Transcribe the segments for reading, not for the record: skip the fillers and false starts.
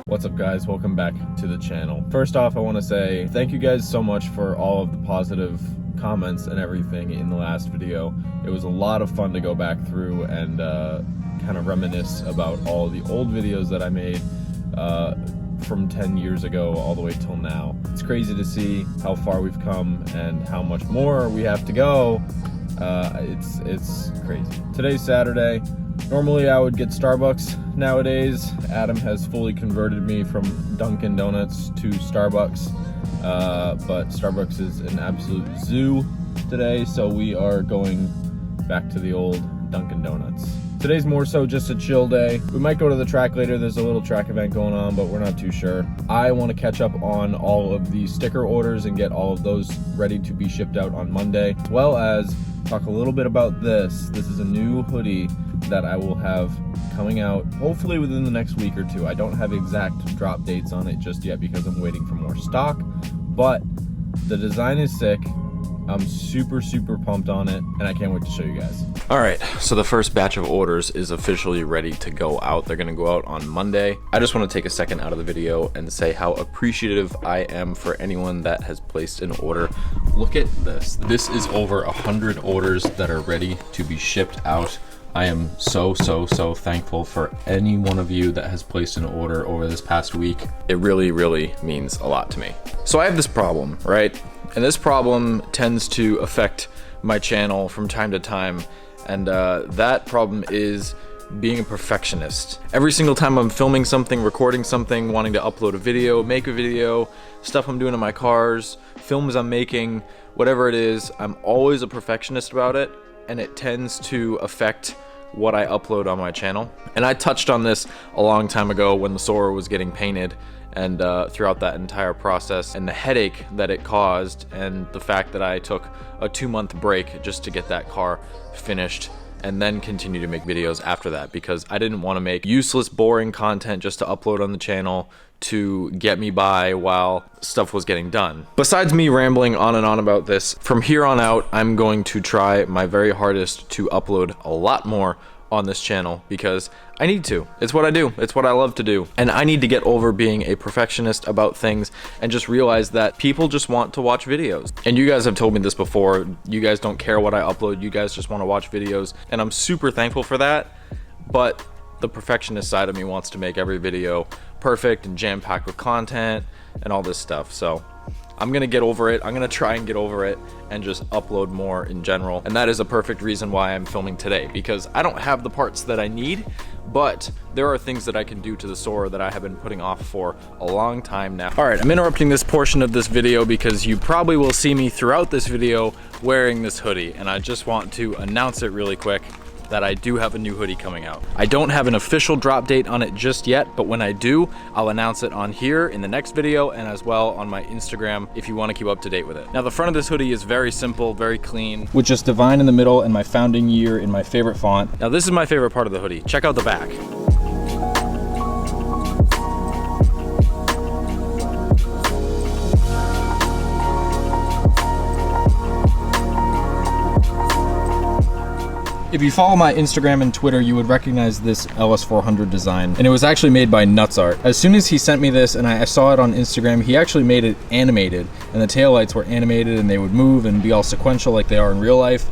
What's up guys, welcome back to the channel. First off, I want to say thank you guys so much for all of the positive comments and everything in the last video. It was a lot of fun to go back through and kind of reminisce about all the old videos that I made from 10 years ago all the way till now. It's crazy to see how far we've come and how much more we have to go. It's crazy. Today's Saturday. Normally I would get Starbucks. Nowadays, Adam has fully converted me from Dunkin' Donuts to Starbucks. But Starbucks is an absolute zoo today, so we are going back to the old Dunkin' Donuts. Today's more so just a chill day. We might go to the track later. There's a little track event going on, but we're not too sure. I want to catch up on all of the sticker orders and get all of those ready to be shipped out on Monday, as well as talk a little bit about this. This is a new hoodie that I will have coming out hopefully within the next week or two. I don't have exact drop dates on it just yet because I'm waiting for more stock, but the design is sick. I'm super pumped on it, and I can't wait to show you guys. All right, so the first batch of orders is officially ready to go out. They're gonna go out on Monday. I just want to take a second out of the video and say how appreciative I am for anyone that has placed an order. Look at this. This is over 100 orders that are ready to be shipped out. I am so thankful for any one of you that has placed an order over this past week. It really means a lot to me. So I have this problem, right? And this problem tends to affect my channel from time to time. And that problem is being a perfectionist. Every single time I'm filming something, recording something, wanting to upload a video, make a video, stuff I'm doing in my cars, films I'm making, whatever it is, I'm always a perfectionist about it. And it tends to affect what I upload on my channel. And I touched on this a long time ago when the Soarer was getting painted, and throughout that entire process, and the headache that it caused, and the fact that I took a 2-month break just to get that car finished and then continue to make videos after that, because I didn't want to make useless, boring content just to upload on the channel to get me by while stuff was getting done. Besides me rambling on and on about this, from here on out, I'm going to try my very hardest to upload a lot more on this channel, because I need to. It's what I do. It's what I love to do. And I need to get over being a perfectionist about things and just realize that people just want to watch videos. And you guys have told me this before. You guys don't care what I upload. You guys just want to watch videos. And I'm super thankful for that. But the perfectionist side of me wants to make every video perfect and jam-packed with content and all this stuff. So I'm gonna get over it. I'm gonna try and get over it and just upload more in general. And that is a perfect reason why I'm filming today, because I don't have the parts that I need, but there are things that I can do to the Soarer that I have been putting off for a long time now. All right, I'm interrupting this portion of this video because you probably will see me throughout this video wearing this hoodie, and I just want to announce it really quick that I do have a new hoodie coming out. I don't have an official drop date on it just yet, but when I do, I'll announce it on here in the next video, and as well on my Instagram if you want to keep up to date with it. Now the front of this hoodie is very simple, very clean, with just Divine in the middle and my founding year in my favorite font. Now this is my favorite part of the hoodie. Check out the back. If you follow my Instagram and Twitter, you would recognize this LS400 design, and it was actually made by Nuts Art. As soon as he sent me this and I saw it on Instagram, he actually made it animated, and the taillights were animated and they would move and be all sequential like they are in real life.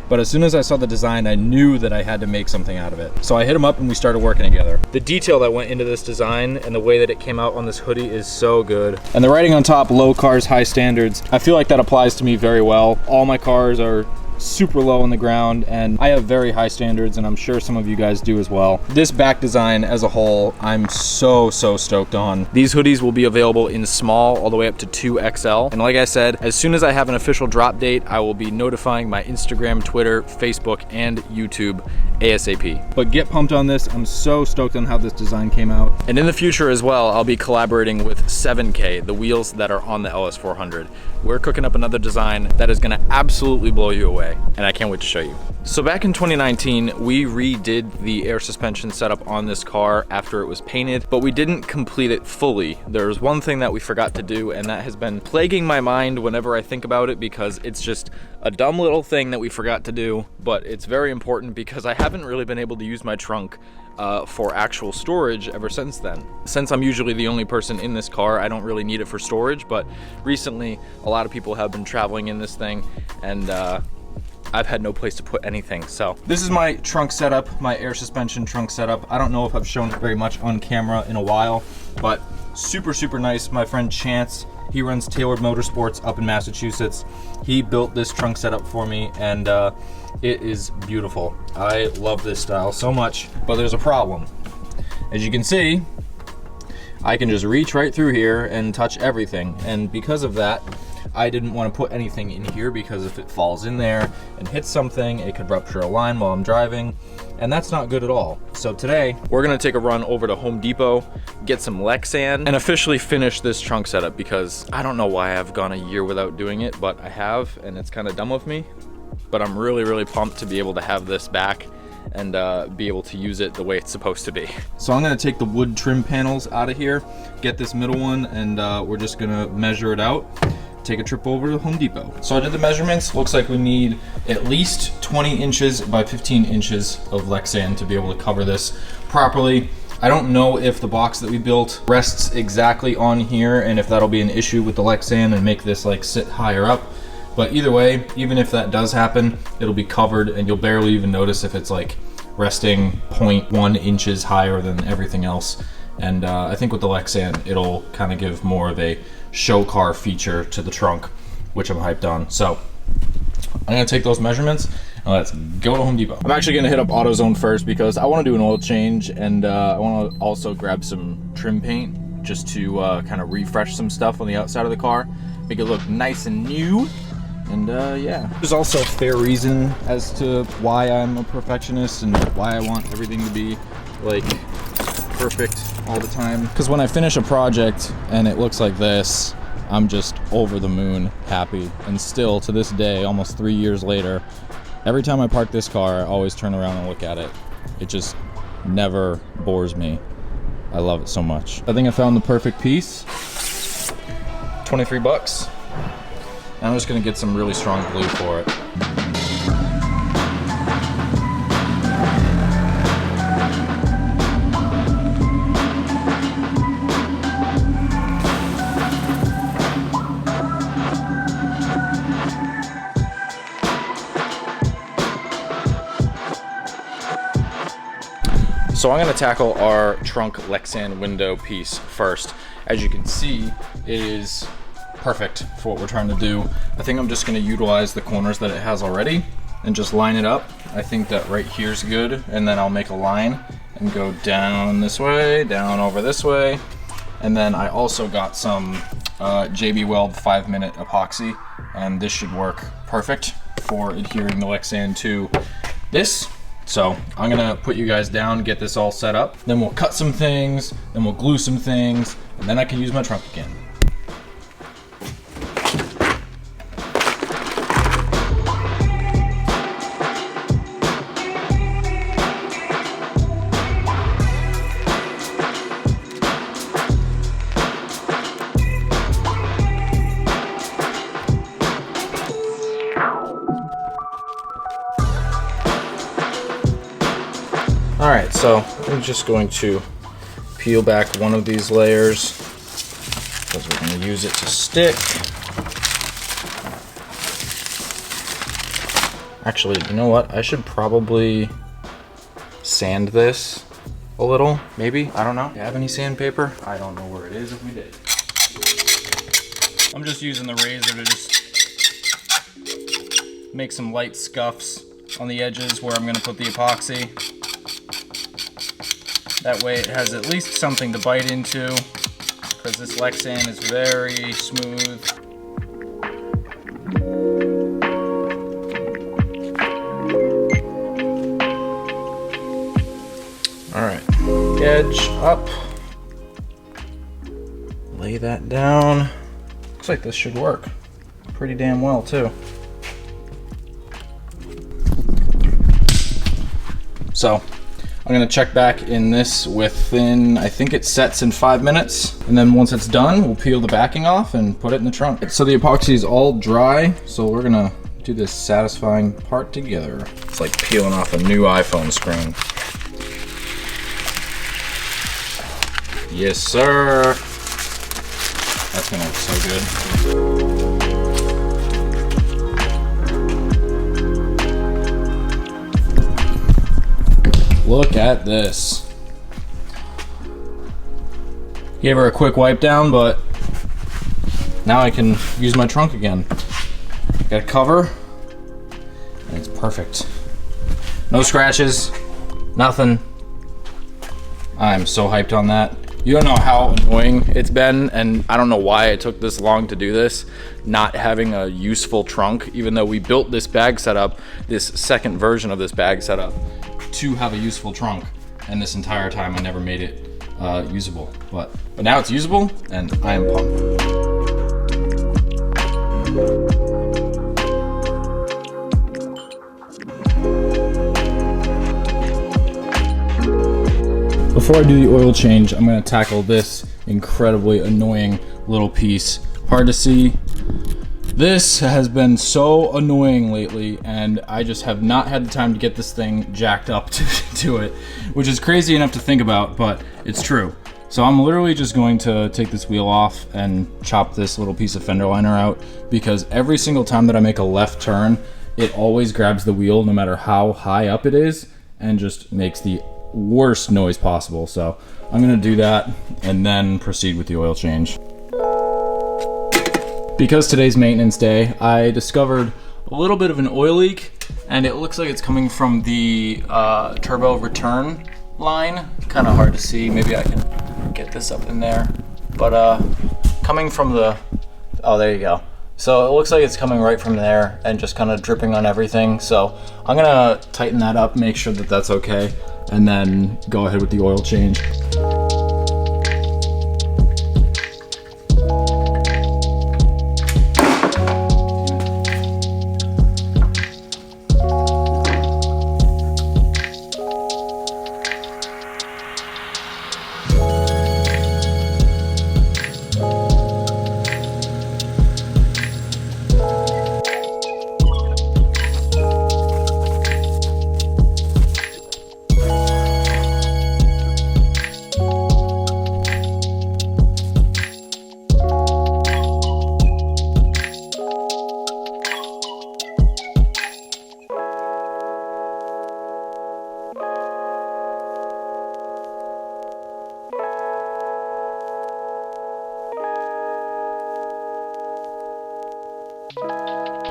But as soon as I saw the design, I knew that I had to make something out of it. So I hit him up and we started working together. The detail that went into this design and the way that it came out on this hoodie is so good. And the writing on top, low cars, high standards, I feel like that applies to me very well. All my cars are super low on the ground, and I have very high standards, and I'm sure some of you guys do as well. This back design as a whole, I'm so stoked on. These hoodies will be available in small all the way up to 2XL. And like I said, as soon as I have an official drop date, I will be notifying my Instagram, Twitter, Facebook, and YouTube ASAP. But get pumped on this. I'm so stoked on how this design came out. And in the future as well, I'll be collaborating with 7K, the wheels that are on the LS400. We're cooking up another design that is gonna absolutely blow you away. today, and I can't wait to show you. So back in 2019, we redid the air suspension setup on this car after it was painted, but we didn't complete it fully. There's one thing that we forgot to do, and that has been plaguing my mind whenever I think about it, because it's just a dumb little thing that we forgot to do, but it's very important because I haven't really been able to use my trunk for actual storage ever since then. Since I'm usually the only person in this car, I don't really need it for storage, but recently a lot of people have been traveling in this thing, and I've had no place to put anything. So this is my trunk setup, my air suspension trunk setup. I don't know if I've shown it very much on camera in a while, but super nice. My friend Chance, he runs Tailored Motorsports up in Massachusetts. He built this trunk setup for me, and it is beautiful. I love this style so much, but there's a problem. As you can see, I can just reach right through here and touch everything, and because of that, I didn't want to put anything in here, because if it falls in there and hits something, it could rupture a line while I'm driving, and that's not good at all. So today, we're gonna take a run over to Home Depot, get some Lexan, and officially finish this trunk setup, because I don't know why I've gone a year without doing it, but I have, and it's kind of dumb of me. But I'm really pumped to be able to have this back and be able to use it the way it's supposed to be. So I'm gonna take the wood trim panels out of here, get this middle one, and we're just gonna measure it out, take a trip over to Home Depot. So I did the measurements. Looks like we need at least 20 inches by 15 inches of Lexan to be able to cover this properly. I don't know if the box that we built rests exactly on here, and if that'll be an issue with the Lexan and make this like sit higher up. But either way, even if that does happen, it'll be covered, and you'll barely even notice if it's like resting 0.1 inches higher than everything else. And I think with the Lexan, it'll kind of give more of a show car feature to the trunk, which I'm hyped on. So I'm gonna take those measurements and let's go to Home Depot. I'm actually gonna hit up AutoZone first, because I wanna do an oil change, and I wanna also grab some trim paint just to kind of refresh some stuff on the outside of the car, make it look nice and new. And yeah, there's also a fair reason as to why I'm a perfectionist and why I want everything to be like perfect all the time. Because when I finish a project and it looks like this, I'm just over the moon happy. And still to this day, almost 3 years later, every time I park this car, I always turn around and look at it. It just never bores me. I love it so much. I think I found the perfect piece. 23 bucks. I'm just gonna get some really strong glue for it. So I'm gonna tackle our trunk Lexan window piece first. As you can see, it is perfect for what we're trying to do. I think I'm just gonna utilize the corners that it has already and just line it up. I think that right here's good, and then I'll make a line and go down this way, down over this way. And then I also got some JB Weld 5-minute epoxy, and this should work perfect for adhering the Lexan to this. So I'm gonna put you guys down, get this all set up, then we'll cut some things, then we'll glue some things, and then I can use my trunk again. Alright, so I'm just going to peel back one of these layers because we're going to use it to stick. Actually, you know what? I should probably sand this a little, maybe. I don't know. Do you have any sandpaper? I don't know where it is if we did. I'm just using the razor to just make some light scuffs on the edges where I'm going to put the epoxy. That way it has at least something to bite into, because this Lexan is very smooth. Alright, edge up. Lay that down. Looks like this should work pretty damn well too. So I'm gonna check back in this within, I think it sets in 5 minutes. And then once it's done, we'll peel the backing off and put it in the trunk. So the epoxy is all dry, so we're gonna do this satisfying part together. It's like peeling off a new iPhone screen. Yes, sir. That's gonna look so good. Look at this. Gave her a quick wipe down, but now I can use my trunk again. Got a cover, and it's perfect. No scratches, nothing. I'm so hyped on that. You don't know how annoying it's been, and I don't know why it took this long to do this, not having a useful trunk, even though we built this bag setup, this second version of this bag setup, to have a useful trunk, and this entire time I never made it usable. But now it's usable, and I am pumped. Before I do the oil change, I'm going to tackle this incredibly annoying little piece. Hard to see. This has been so annoying lately, and I just have not had the time to get this thing jacked up to it, which is crazy enough to think about, but it's true. So I'm literally just going to take this wheel off and chop this little piece of fender liner out, because every single time that I make a left turn, it always grabs the wheel no matter how high up it is, and just makes the worst noise possible. So I'm gonna do that and then proceed with the oil change. Because today's maintenance day, I discovered a little bit of an oil leak, and it looks like it's coming from the turbo return line. Kind of hard to see. Maybe I can get this up in there, but coming from the, oh, there you go. So it looks like it's coming right from there and just kind of dripping on everything. So I'm gonna tighten that up, make sure that that's okay, and then go ahead with the oil change.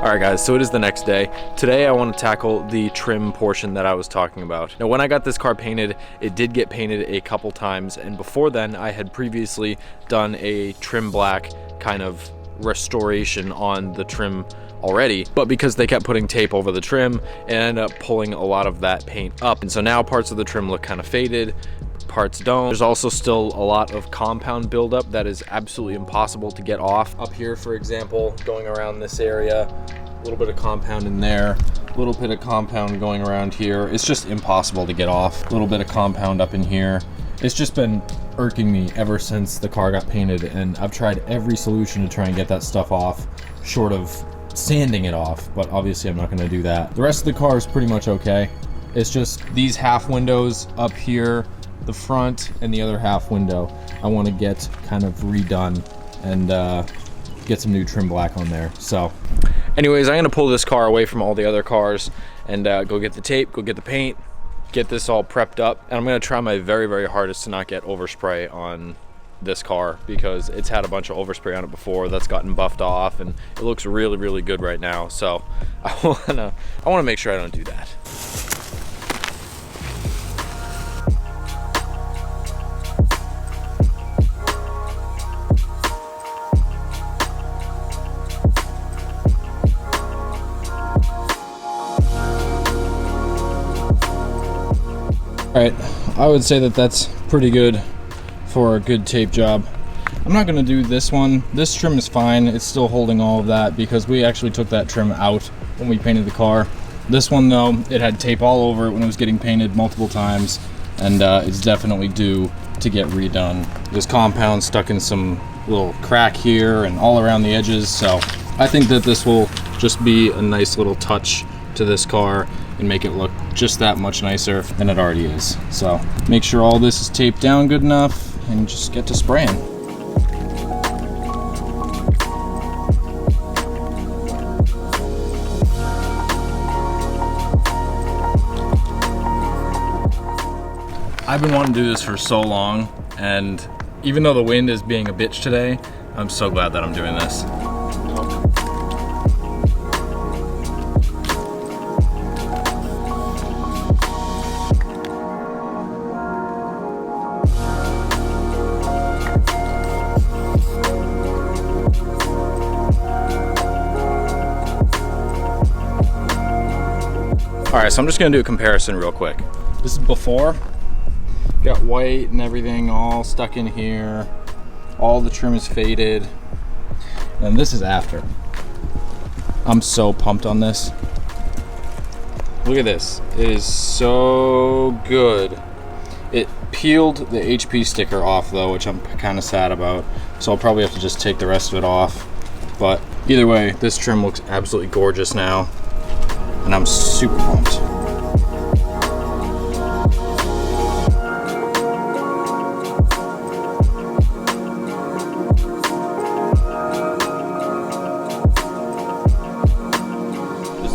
Alright guys, so it is the next day. Today I want to tackle the trim portion that I was talking about. Now when I got this car painted, it did get painted a couple times, and before then I had previously done a trim black kind of restoration on the trim already, but because they kept putting tape over the trim, it ended up pulling a lot of that paint up, and so now parts of the trim look kind of faded, parts don't. There's also still a lot of compound buildup that is absolutely impossible to get off. Up here, for example, going around this area, a little bit of compound in there, a little bit of compound going around here. It's just impossible to get off. A little bit of compound up in here. It's just been irking me ever since the car got painted, and I've tried every solution to try and get that stuff off, short of sanding it off, but obviously I'm not gonna do that. The rest of the car is pretty much okay. It's just these half windows up here, the front and the other half window, I want to get kind of redone and get some new trim black on there. So anyways, I'm gonna pull this car away from all the other cars and go get the tape, go get the paint, get this all prepped up, and I'm gonna try my very, very hardest to not get overspray on this car, because it's had a bunch of overspray on it before that's gotten buffed off, and it looks really, really good right now. So I wanna make sure I don't do that. Alright, I would say that that's pretty good for a good tape job. I'm not going to do this one. This trim is fine. It's still holding all of that because we actually took that trim out when we painted the car. This one though, it had tape all over it when it was getting painted multiple times, and it's definitely due to get redone. This compound stuck in some little crack here and all around the edges, so I think that this will just be a nice little touch to this car and make it look just that much nicer than it already is. So make sure all this is taped down good enough and just get to spraying. I've been wanting to do this for so long, and even though the wind is being a bitch today, I'm so glad that I'm doing this. All right, so I'm just gonna do a comparison real quick. This is before. Got white and everything all stuck in here. All the trim is faded. And this is after. I'm so pumped on this. Look at this. It is so good. It peeled the HP sticker off though, which I'm kind of sad about. So I'll probably have to just take the rest of it off. But either way, this trim looks absolutely gorgeous now. And I'm super pumped.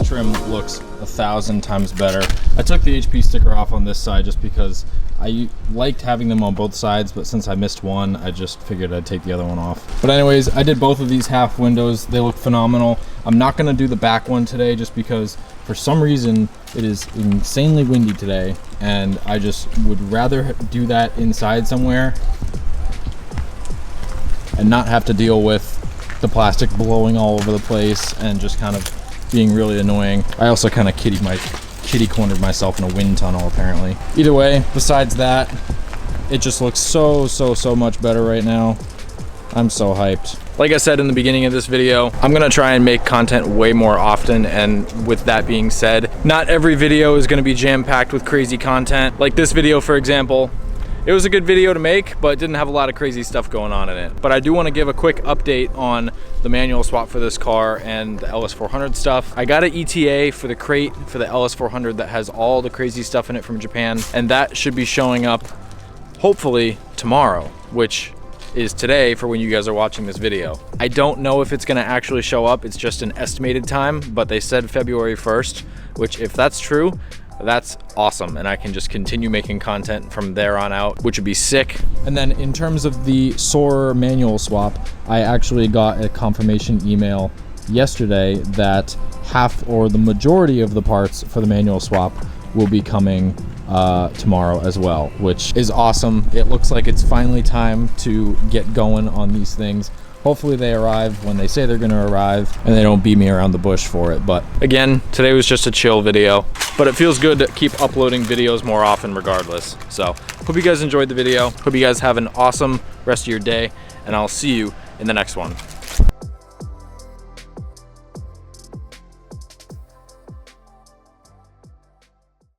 Trim looks 1,000 times better. I took the HP sticker off on this side just because I liked having them on both sides, but since I missed one, I just figured I'd take the other one off. But anyways, I did both of these half windows. They look phenomenal. I'm not gonna do the back one today just because for some reason it is insanely windy today, and I just would rather do that inside somewhere and not have to deal with the plastic blowing all over the place and just kind of being really annoying. I also kind of kitty cornered myself in a wind tunnel apparently. Either way, besides that, it just looks so much better right now. I'm so hyped. Like I said in the beginning of this video, I'm gonna try and make content way more often, and with that being said, not every video is gonna be jam-packed with crazy content. Like this video, for example, it was a good video to make, but it didn't have a lot of crazy stuff going on in it. But I do want to give a quick update on the manual swap for this car and the LS400 stuff. I got an ETA for the crate for the LS400 that has all the crazy stuff in it from Japan, and that should be showing up hopefully tomorrow, which is today for when you guys are watching this video. I don't know if it's gonna actually show up. It's just an estimated time, but they said February 1st, which if that's true, that's awesome, and I can just continue making content from there on out, which would be sick. And then in terms of the Soarer manual swap, I actually got a confirmation email yesterday that half or the majority of the parts for the manual swap will be coming tomorrow as well, which is awesome. It looks like it's finally time to get going on these things. Hopefully they arrive when they say they're gonna arrive and they don't beat me around the bush for it. But again, today was just a chill video, but it feels good to keep uploading videos more often regardless. So hope you guys enjoyed the video. Hope you guys have an awesome rest of your day, and I'll see you in the next one.